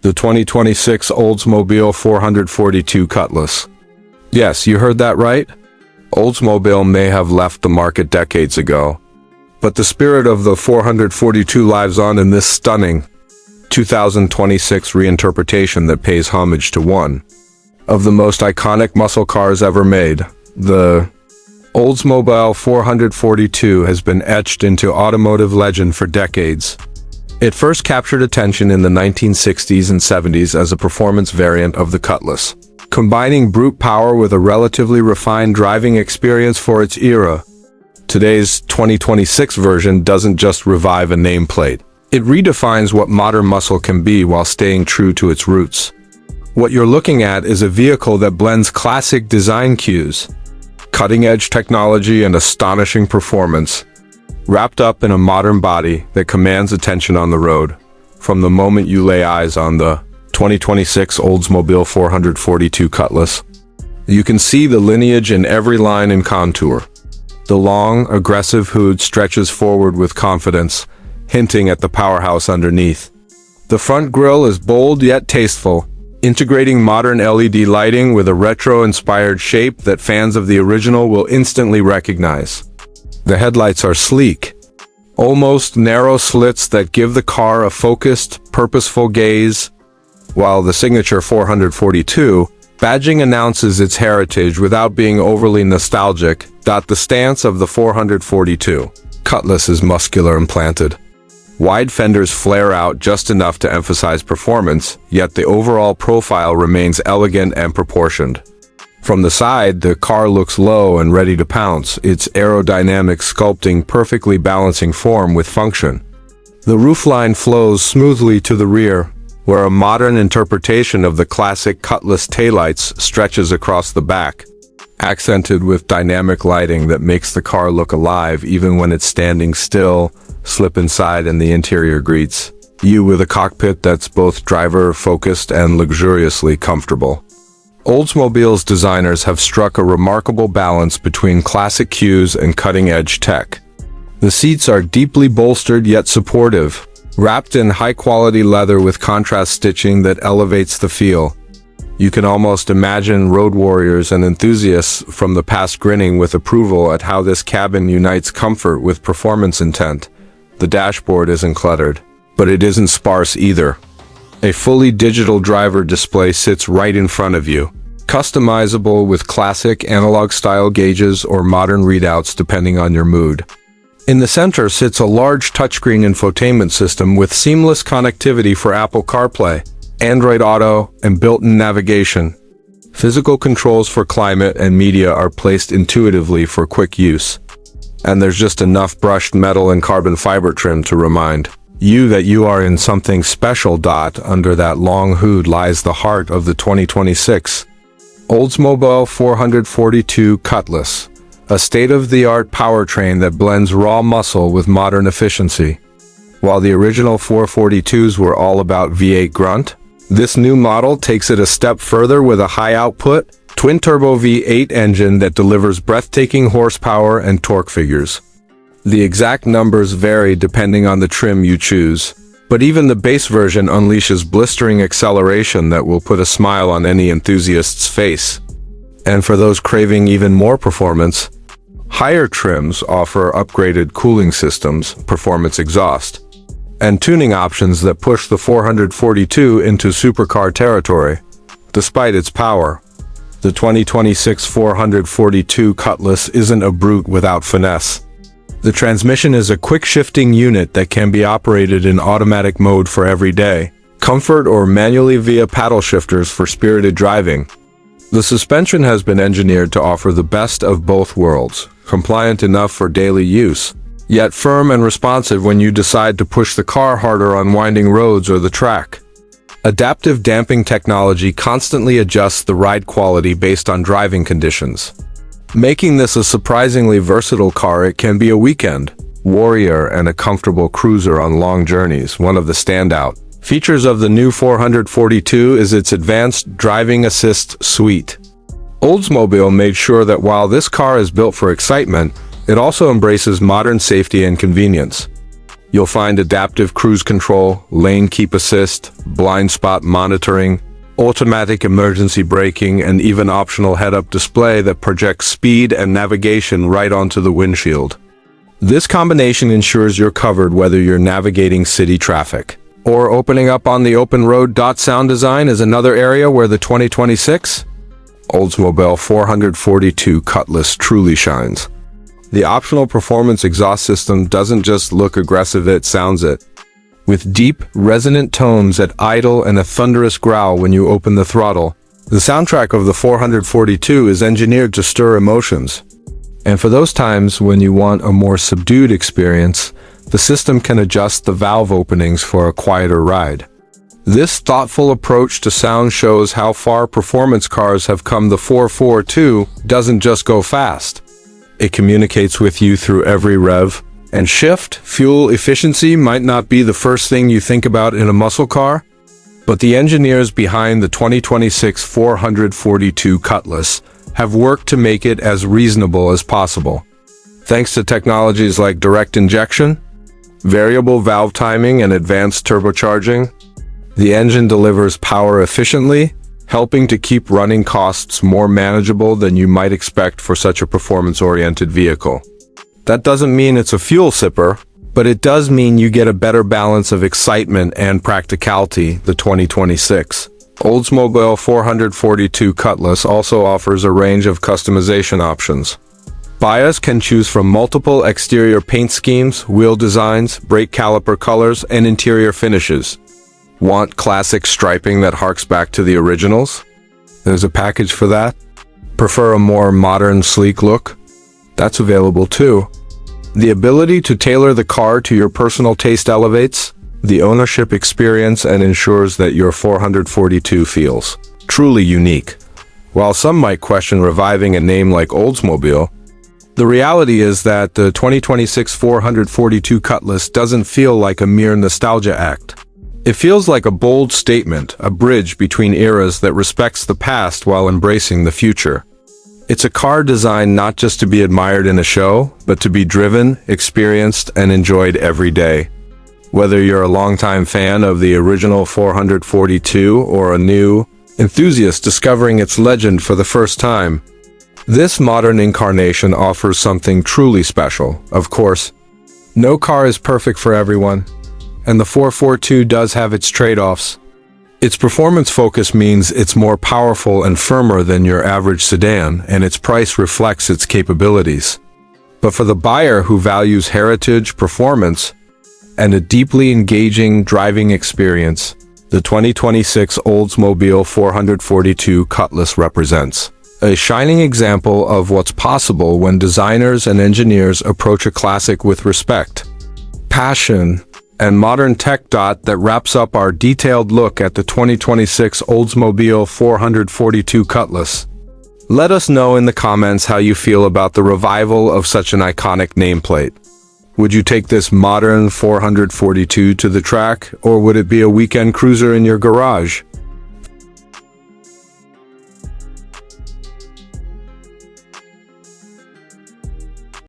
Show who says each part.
Speaker 1: the 2026 Oldsmobile 442 Cutlass. Yes, you heard that right. Oldsmobile may have left the market decades ago, but the spirit of the 442 lives on in this stunning 2026 reinterpretation that pays homage to one of the most iconic muscle cars ever made. The Oldsmobile 442 has been etched into automotive legend for decades. It first captured attention in the 1960s and 70s as a performance variant of the Cutlass, combining brute power with a relatively refined driving experience for its era. Today's 2026 version doesn't just revive a nameplate. It redefines what modern muscle can be while staying true to its roots. What you're looking at is a vehicle that blends classic design cues, cutting-edge technology, and astonishing performance, wrapped up in a modern body that commands attention on the road. From the moment you lay eyes on the 2026 Oldsmobile 442 Cutlass, you can see the lineage in every line and contour. The long, aggressive hood stretches forward with confidence, hinting at the powerhouse underneath. The front grille is bold yet tasteful, integrating modern LED lighting with a retro-inspired shape that fans of the original will instantly recognize. The headlights are sleek, almost narrow slits that give the car a focused, purposeful gaze, while the signature 442 badging announces its heritage without being overly nostalgic. The stance of the 442 Cutlass is muscular and planted. Wide fenders flare out just enough to emphasize performance, yet the overall profile remains elegant and proportioned. From the side, the car looks low and ready to pounce, its aerodynamic sculpting perfectly balancing form with function. The roofline flows smoothly to the rear, where a modern interpretation of the classic Cutlass taillights stretches across the back, accented with dynamic lighting that makes the car look alive even when it's standing still. Slip inside and the interior greets you with a cockpit that's both driver-focused and luxuriously comfortable. Oldsmobile's designers have struck a remarkable balance between classic cues and cutting-edge tech. The seats are deeply bolstered yet supportive, wrapped in high-quality leather with contrast stitching that elevates the feel. You can almost imagine road warriors and enthusiasts from the past grinning with approval at how this cabin unites comfort with performance intent. The dashboard isn't cluttered, but it isn't sparse either. A fully digital driver display sits right in front of you, customizable with classic analog-style gauges or modern readouts depending on your mood. In the center sits a large touchscreen infotainment system with seamless connectivity for Apple CarPlay, Android Auto, and built-in navigation. Physical controls for climate and media are placed intuitively for quick use. And there's just enough brushed metal and carbon fiber trim to remind you that you are in something special. Under that long hood lies the heart of the 2026 Oldsmobile 442 Cutlass, a state-of-the-art powertrain that blends raw muscle with modern efficiency. While the original 442s were all about V8 grunt, this new model takes it a step further with a high-output, twin-turbo V8 engine that delivers breathtaking horsepower and torque figures. The exact numbers vary depending on the trim you choose, but even the base version unleashes blistering acceleration that will put a smile on any enthusiast's face. And for those craving even more performance, higher trims offer upgraded cooling systems, performance exhaust, and tuning options that push the 442 into supercar territory. Despite its power, the 2026 442 Cutlass isn't a brute without finesse. The transmission is a quick-shifting unit that can be operated in automatic mode for everyday comfort or manually via paddle shifters for spirited driving. The suspension has been engineered to offer the best of both worlds, compliant enough for daily use, yet firm and responsive when you decide to push the car harder on winding roads or the track. Adaptive damping technology constantly adjusts the ride quality based on driving conditions, making this a surprisingly versatile car. It can be a weekend warrior and a comfortable cruiser on long journeys. One of the standout features of the new 442 is its advanced driving assist suite. Oldsmobile made sure that while this car is built for excitement, it also embraces modern safety and convenience. You'll find adaptive cruise control, lane keep assist, blind spot monitoring, automatic emergency braking, and even optional head-up display that projects speed and navigation right onto the windshield. This combination ensures you're covered whether you're navigating city traffic or opening up on the open road. Sound design is another area where the 2026 Oldsmobile 442 Cutlass truly shines. The optional performance exhaust system doesn't just look aggressive, it sounds it. With deep, resonant tones at idle and a thunderous growl when you open the throttle, the soundtrack of the 442 is engineered to stir emotions. And for those times when you want a more subdued experience, the system can adjust the valve openings for a quieter ride. This thoughtful approach to sound shows how far performance cars have come. The 442 doesn't just go fast. It communicates with you through every rev and shift. Fuel efficiency might not be the first thing you think about in a muscle car, but the engineers behind the 2026 442 Cutlass have worked to make it as reasonable as possible. Thanks to technologies like direct injection, variable valve timing, and advanced turbocharging, the engine delivers power efficiently, helping to keep running costs more manageable than you might expect for such a performance-oriented vehicle. That doesn't mean it's a fuel sipper, but it does mean you get a better balance of excitement and practicality. The 2026 Oldsmobile 442 Cutlass also offers a range of customization options. Buyers can choose from multiple exterior paint schemes, wheel designs, brake caliper colors, and interior finishes. Want classic striping that harks back to the originals? There's a package for that. Prefer a more modern, sleek look? That's available too. The ability to tailor the car to your personal taste elevates the ownership experience and ensures that your 442 feels truly unique. While some might question reviving a name like Oldsmobile, the reality is that the 2026 442 Cutlass doesn't feel like a mere nostalgia act. It feels like a bold statement, a bridge between eras that respects the past while embracing the future. It's a car designed not just to be admired in a show, but to be driven, experienced, and enjoyed every day. Whether you're a longtime fan of the original 442 or a new enthusiast discovering its legend for the first time, this modern incarnation offers something truly special. Of course, no car is perfect for everyone, and the 442 does have its trade-offs. Its performance focus means it's more powerful and firmer than your average sedan, and its price reflects its capabilities. But for the buyer who values heritage, performance, and a deeply engaging driving experience, the 2026 Oldsmobile 442 Cutlass represents a shining example of what's possible when designers and engineers approach a classic with respect, passion, and modern tech. That wraps up our detailed look at the 2026 Oldsmobile 442 Cutlass. Let us know in the comments how you feel about the revival of such an iconic nameplate. Would you take this modern 442 to the track, or would it be a weekend cruiser in your garage?